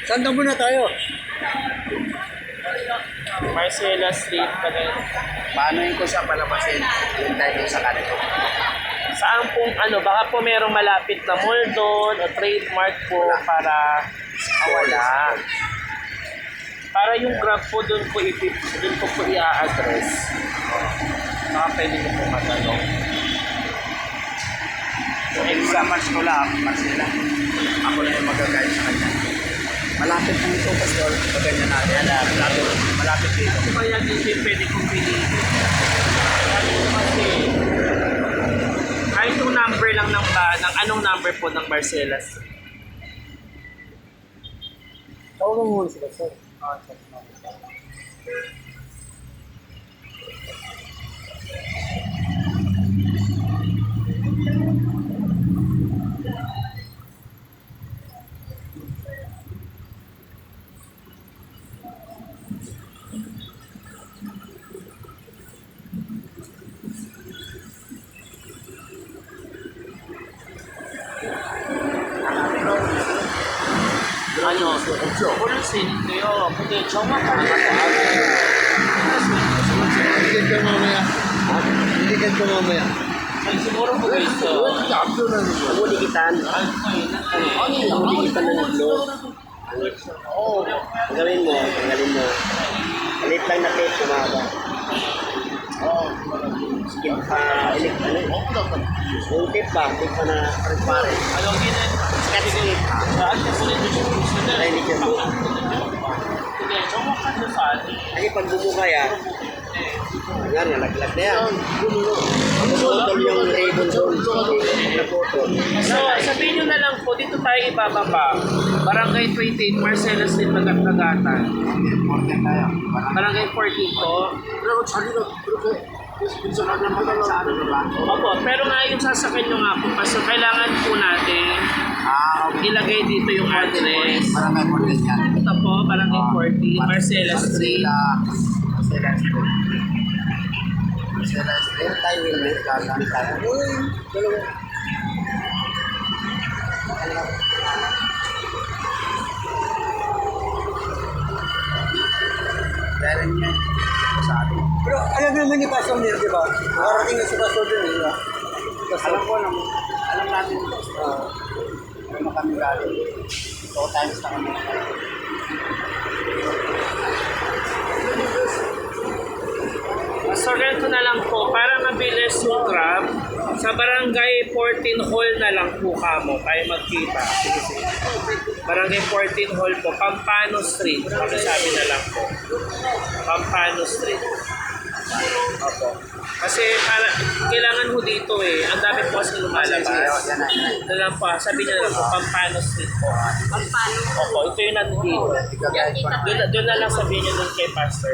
Saan na muna tayo? Marcela Street pa rin. Paano yun ko siya palabasin? Yung tayo sa kanto. Saan pong baka po merong malapit na mall doon o trademark po para wala. Para yung Grab po doon po i-address. Baka pwede ko po matanong. Yung examers ko lang, Marcela. Ako na yung magagayos sa kanya. Malapit ng ito, Pastor. Ito ganyan natin. Malapit dito. Kaya dito yung pwede kong piliin. Kasi kahit yung number lang ng anong number po ng Marcela Street? Tawag mo muna sila, sir. Pulusin kayo. Hindi, 정확하게 Hindi ka mamaya. Hindi ka mamaya. Ay, siguro po gusto. Hindi ka abdonan mo. Bulikitan. Bulikitan ng ulo. Oo. Tanggalin mo. Alit lang na tape, kumaba. Skin pa, yung tape pa na pare. Anong ginin? Scotch tape. Saan ka po rin yung gusto na? Ay, hindi ka po. Hindi, 정확하게 saan? Kasi pag bumukay yan, nalaglag na yan. Naputol yung ribbon doon. Naputol. So, sabihin nyo na lang po, dito tayo ibababa. Barangay 28, Marcela Street, Magagatan. Barangay 14 po. Pero 자기가 그렇게 분석하면 해달라고 그러는 거 Opo, pero nga yung sasakyan nyo nga po, so kailangan po natin ilagay dito yung address. Barangay 14 yan. Ito po, Barangay 14, Marcela Street. Marcela Street. Marcela Street. Tayo will make galang tayo. Uy, dalawa. Dahil niya sa atin. Pero alam naman ni Pastor Nero, di ba? Nakarating na si Pastor din, di ba? Alam natin ito. Ano kami galing. 2 times na kami. So, ganito na lang po, para mabilis yung Grab, sa Barangay 14 Hall na lang po kamo, tayo magkita. Barangay 14 Hall po, Pampano Street. Pakisabi na lang po. Pampano Street. Opo. Kasi para, kailangan ho dito ang dami po kasi lumalabas. Ito lang po, sabi niya lang po, Pampano Street po. Pampano? Opo, ito yung nandito. Doon na lang sabihin niyo dun kay Pastor.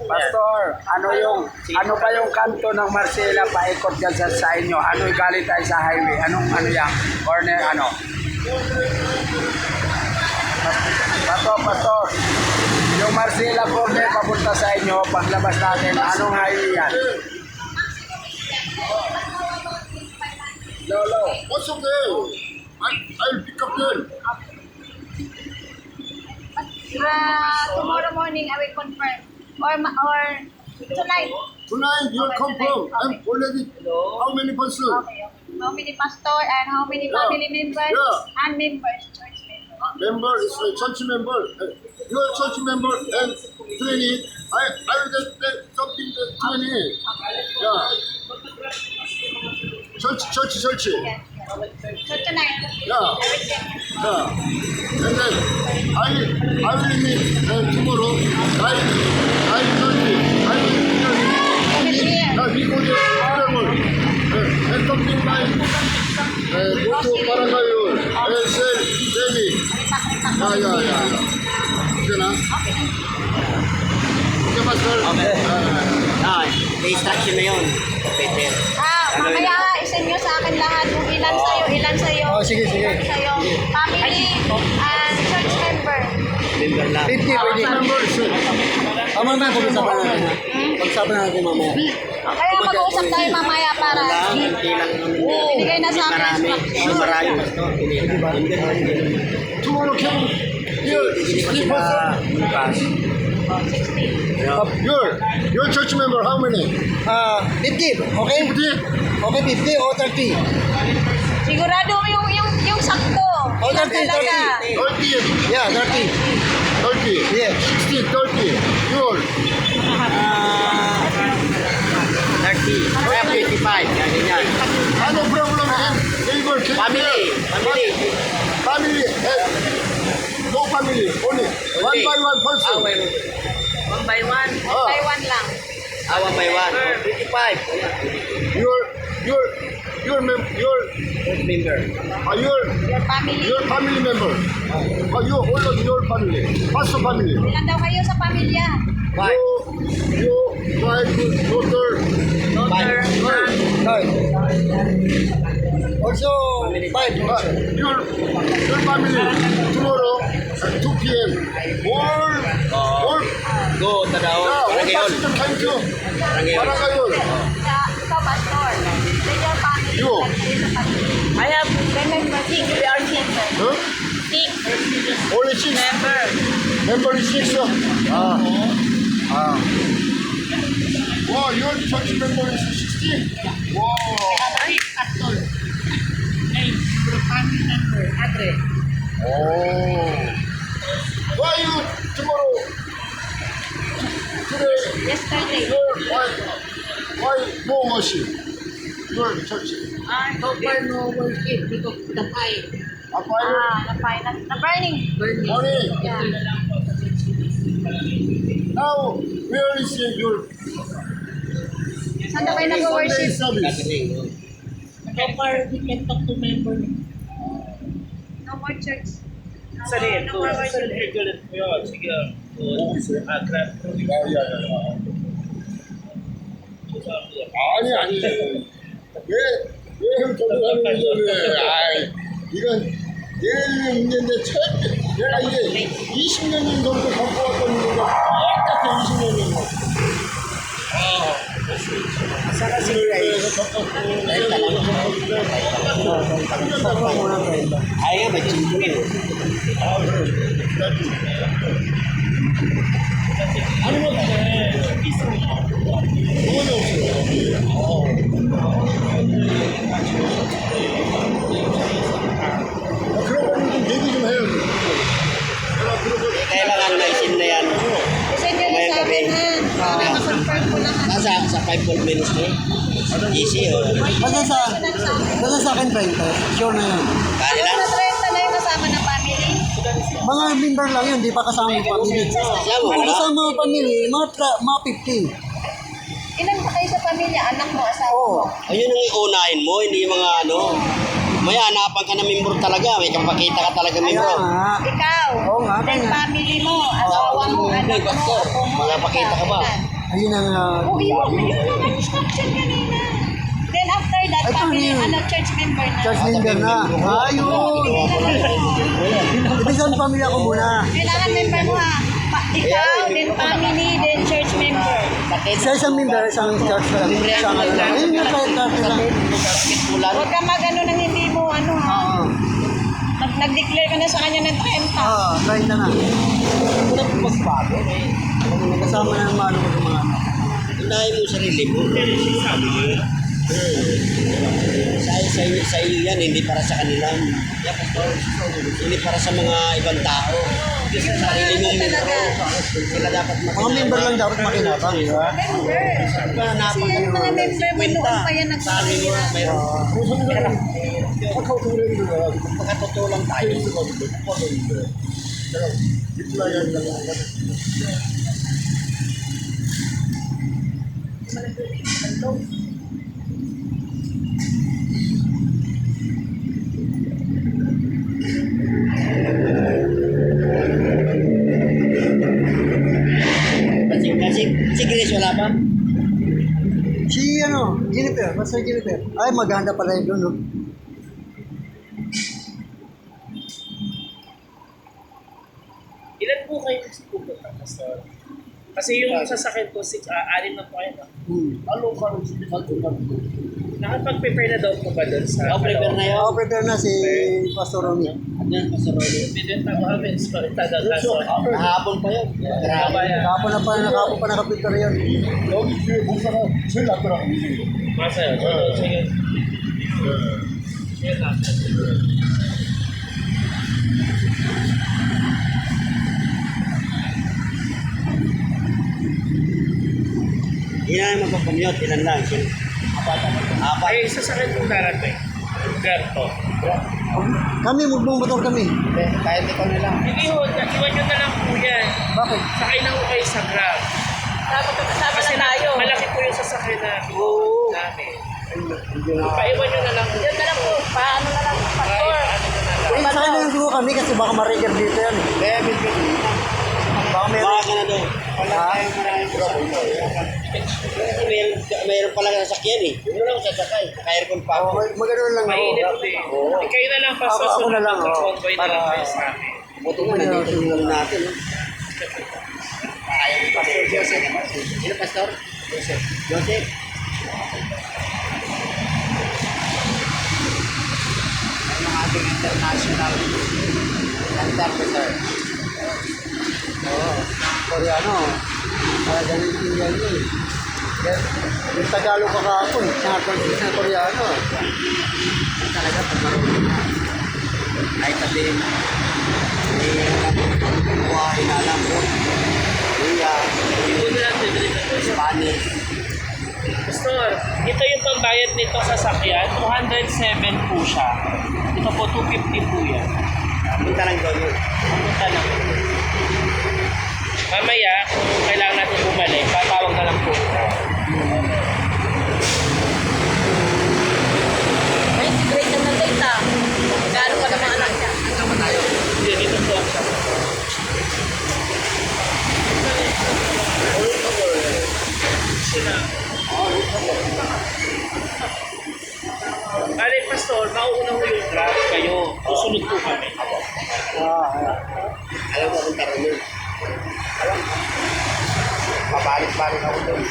Pastor, ano ba yung kanto ng Marcela paikot dyan sa inyo? Ano yung galing tayo sa highway? Ano yan? Corner, Pastor, yung Marcela corner papunta sa inyo, paglabas natin, anong highway yan? Lolo. What's okay? I'll pick up there. Tomorrow morning I will confirm. Or tonight. Tonight you'll come from. I'm already. How many person? Okay. How many pastor and how many family members and members, church members. Member is a church member. You're a church member and 20. I will get something 20. Yeah. Church. Yes. So tonight, Yeah. I will check. Yeah. And then I will meet tomorrow. I will because and something like go to Barangay and sell me. Yeah. Okay na? Okay ba? Pastor. Okay. May instruction na yun. Peter. Mamaya isend nyo sa akin lahat kung ilan sa'yo. Oh, sige. Sa'yo. Family and church member. Member lang. 50 pwede. Tama na, pag-usapan natin. Pag-usapan natin mamaya. Kaya mag-uusap tayo mamaya para Hindi lang namin. binigay na sa akin Marami. instruction. Marami. Tomorrow can you Hindi pa 60 sila Pastor? bukas. 60. Your church member, how many? 50. Okay? 50? Okay, 50 o 30. Sigurado yung sakto. Oh, Ilan 30, talaga? 30. Yeah, 30. 30. Yeah. 60, 30. Your 30. Kaya 55. Ganyan. ano problem and neighbor can Family. Family. No family. Only. One by one person. Wait. 1 by 1. By one lang. One by one. 55. Your Member. Your family. your family member. You all of your family. Pastor family. Ilan daw kayo sa pamilya? You wife, daughter. Also, 5. Your family tomorrow at 2 p.m. All Go, tadao. all Parang yun. pastor come to. Parang yun. Para kayo. Ikaw, pastor. Then your family. You. Ilan kayo sa family? I have Remember, 6. We are 6. Huh? 6. Only 6. Member is 6. Wow, your church member is 16. Wow. Oh. Why you tomorrow? Today, Yesterday. why no worship? Your church. Apa Na-burning. Morning. Yeah. Now, where is your Saan na kayo nag-worship? service? No more church. sa rin. No more worship. Regulate mo yun. Sige. Grab. 아니 왜 저러는 거야? 아이 이건 내 문제인데 내가 이게 20년 정도 갖고 왔던 거가 똑같아 20년 정도. Ay, may chingko yun. 그런 거는 좀 얘기 좀 해요. 내가 그런 거 Kailangan na isin na yan. Send nyo na sa akin ha. Para ma-confirm ko lahat. Sa 5 minutes na easy o. Basta sa akin 30. Sure na yun. Kali lang. Ano na yung kasama ng family? Mga member lang yun, di pa kasama yung family. Kasama wala. Kasama yung family, mga 50. Ilan pa kayo sa pamilya? Anak mo, asawa mo? Ayun ang unahin mo, hindi yung mga ano. May hanapan ka na member talaga. May kapakita ka talaga Ayun member. nga. Ikaw. Oo nga, Then kaya. family mo, asawa mo, anak mo, ako mo. Magpakita ka ba? ilan? Ayun ang... Oh, yun mga instruction kanina. Then after that, Ay, family, yun. church member na. Church member na. Ayun. Ibig sabihin pamilya ko muna. Kailangan member mo ha. Ikaw, then family, then church member. Isang member, isang church na lang. Isang ano lang. Ayun yung kahit natin lang. Huwag ka mag-ano nang hindi mo, ano ha. Oo. Nag-declare ka na sa kanya ng 30. Try na nga. Wala pong magbago. Kasama na naman ako ng mga ano. Unahin mo yung sarili mo. Sa iyo yan, hindi para sa kanila. Yan, pastor. Hindi para sa mga ibang tao. Sa sarili mong membro. Sila dapat Mga member lang dapat makinabang, di ba? Member. Kasi yung mga member mo noon pa yan nagpapalira. Pagkatotoo lang tayo. Kasing Jennifer, Pastor Jennifer. Ay, maganda pala yun doon, no? Ilan po kayo kasi pupunta, Pastor? Kasi yung sasakyan ko, 6, 6 na po kayo. No? Ano ka rin sinipal ko na ito? Nakapag-prepare na daw po ba doon sa... Prepare na yun. Oo, prepare na si Pastor Ronnie. Ano yan, Pastor Rolly? Bident na namin sa Pastor. Kahapon pa yun. Grabe. Kahapon pa nakaprepare yun. 여기 뒤에 목사가 제일 낫더라고. Pastor, sige. Sige na. Ilan ang magpapammute? Ilan lang? Apat. Ay, sasakyan kong darating. Grab to. Kami, magbumotor kami. Kahit ikaw na lang. Hindi ho, iwan nyo na lang po yan. Bakit? Sakay na ho kayo sa Grab. Kasama Kasi na tayo. malaki po yung sasakyan na Oo. namin. Paiwan nyo na lang po. Yun na lang po. Paano na lang, Pastor? Ano nyo na lang. Eh, sakay na lang siguro kami kasi baka ma-trigger dito yan. Kaya bit-bit na. Baka meron. Baka ka na doon. Wala tayong maraming sasakyan. Mayroon pala sasakyan eh. Hindi lang sasakay. Naka-aircon pa Oo, ako. maganoon lang ako. Mainit din. Kayo na lang, Pastor. Ako na lang, oo. Convoy na lang Para- kayo sa amin. Buto mo nandito yung natin. No? Pastor Joseph. Sino Pastor? Joseph. Joseph. Ang ating international cantante, sir. Oo. Koreano. Kaya ganun din yan yun. Yung Tagalog ka kahapon, sinatranslate na Koreano. Talaga, pag marunong na. Kahit sabihin, buhay na alam mo. Hindi lang dito. Spanish. Pastor, ito yung pambayad nito sa sasakyan. 207 po siya. Ito po, 250 po yan. Punta lang doon yun. Punta lang. Mamaya, kung kailangan natin bumalik, patawag na lang po. Ay, great na data. Gano'n pa naman anak niya? Hindi, dito po siya. Sina. Bale, Pastor, mauuna ho yung Grab kayo. Susunod po kami. Ayaw ko punta rin yun. Pabalik-balik ako doon.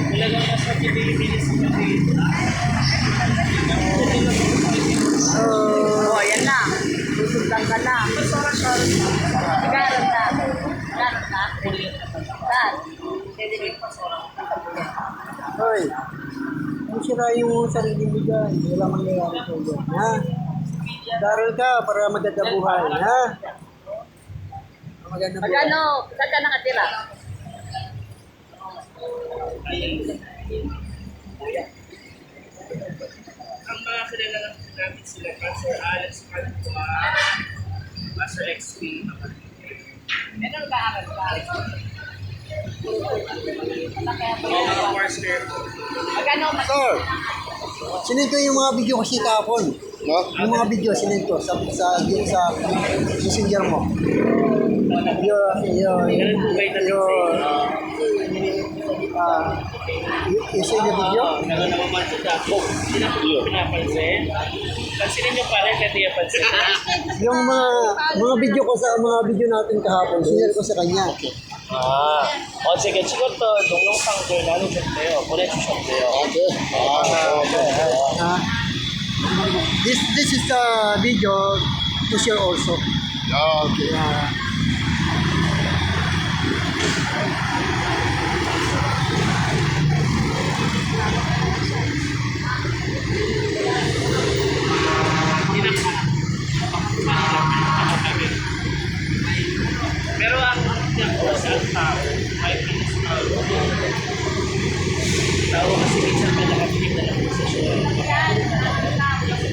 Talagang nasa pinipilis kami. Oh, ayan na. Susundan ka na. Garon na. Garon na. Saan? Hoy, kung sira yung sarili mo dyan, wala mangyayari ko dyan, ha? Daral ka para maganda buhay, ha? Maganda buhay. Magkano? Saan ka nakatira? Ang mga kilala lang po namin sila, Pastor Alex Padua, Pastor XP, Meron ka aral ka? mga Pastor. Magkano? Sir, sinend ko yung mga video kasi kahapon. No? Yung mga video, sinend ko sa messenger mo. You see the video? Meron naman man siya. Hindi na po pinapansin. Pansinin nyo pala, hindi niya pansin. Yung mga video ko sa mga video natin kahapon, sinend ko sa kanya. sige, siguro to, nung tanggal na, nung sabi ko, ulit sabi ko. Okay. Ah, this is the video to share also. Okay. Pero ang sa tao, ay pinasal. Tao kasi minsan may nakapinig na lang sa siya.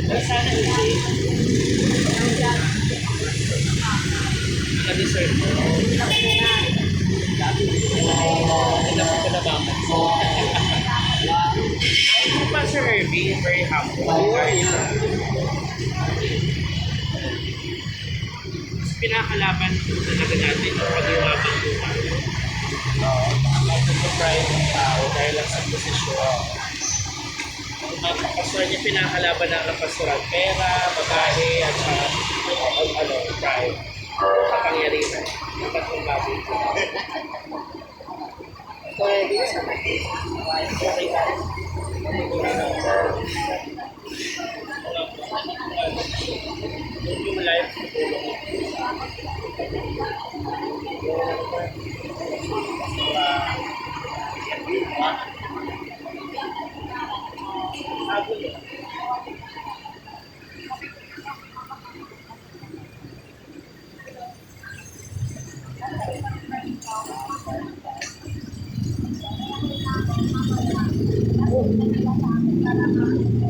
Pero sana hindi. We're being very humble, Oo, guys. yan. Pinakalaban talaga natin yung pag-iwaban ko. Nagpo-pride ng tao dahil lang sa posisyon. Ang mga pastor niya pinakalaban ng kapastoran, pera, babae, at pride. Kapangyarihan. Yung tatlong bagay. Pwede. Yung life.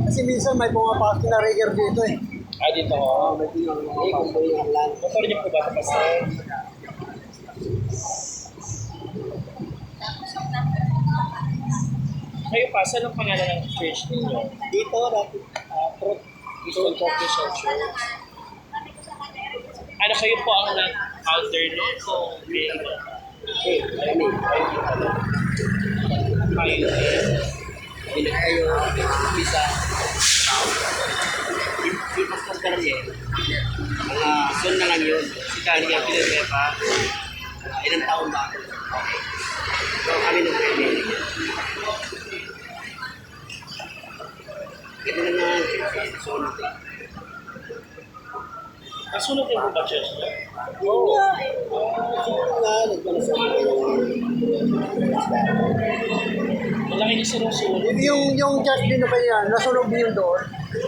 Kasi minsan may pumapasok na rigger dito eh. Dito ko. May Kung yung lang. Motor niyo po ba ito, pastor? Kayo pa, saan ang pangalan ng church ninyo? Dito, dati. Eastern Caucasian Church. Ano kayo po ang nag-founder noon? So, may kayo Hindi kayo bisa. Yung pastor ka lang eh. Mga son na lang yun. Si Kali ang pinag-repa. Ilang taon ba ako? So kami nung pwede. Ito na nga ang church. So natin. Kasunod din po ba church niyo? Oo. Nagkalasama Malaki yung sinusunod. Yung church din na ba yan, nasunog din yung doon.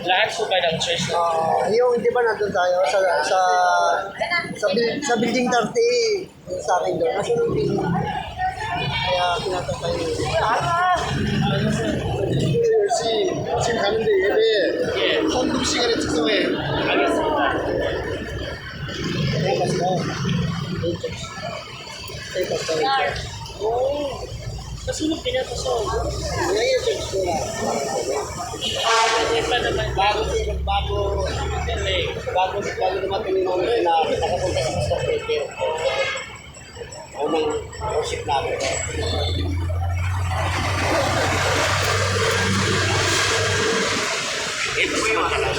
Lahat po ba ng church na? Yung di ba nandun tayo sa building 30 yung sa akin doon. Nasunog din. Kaya tinatatay yun. 지금 가는데 예배 Yeah. 헌금 시간에 특성해. Al겠습니다. Kaya basta. Yung church. Kaya basta. Kasunod din yan sa Yan yung church ko lang. Hindi pa naman. Bago dumating yung mga na nakapunta sa Pastor Peter. Unang worship namin. Ito po yung akala.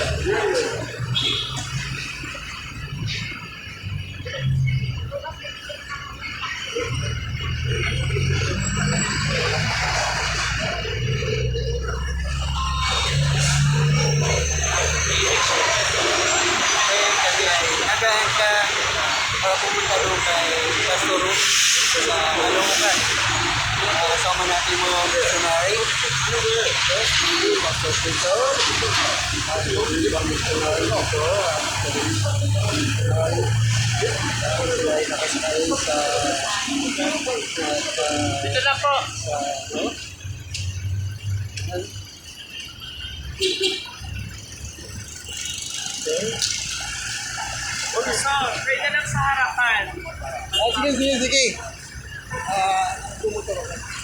Kasi nagahan ka para pumunta doon kay Pastor Ruth sa Malungan. Kasama natin yung mga missionary. Pastor Tito. Yung ibang missionary dito. Ay nakasakay sa Dito na po. So, pwede lang sa harapan. sige. Tumutok ako.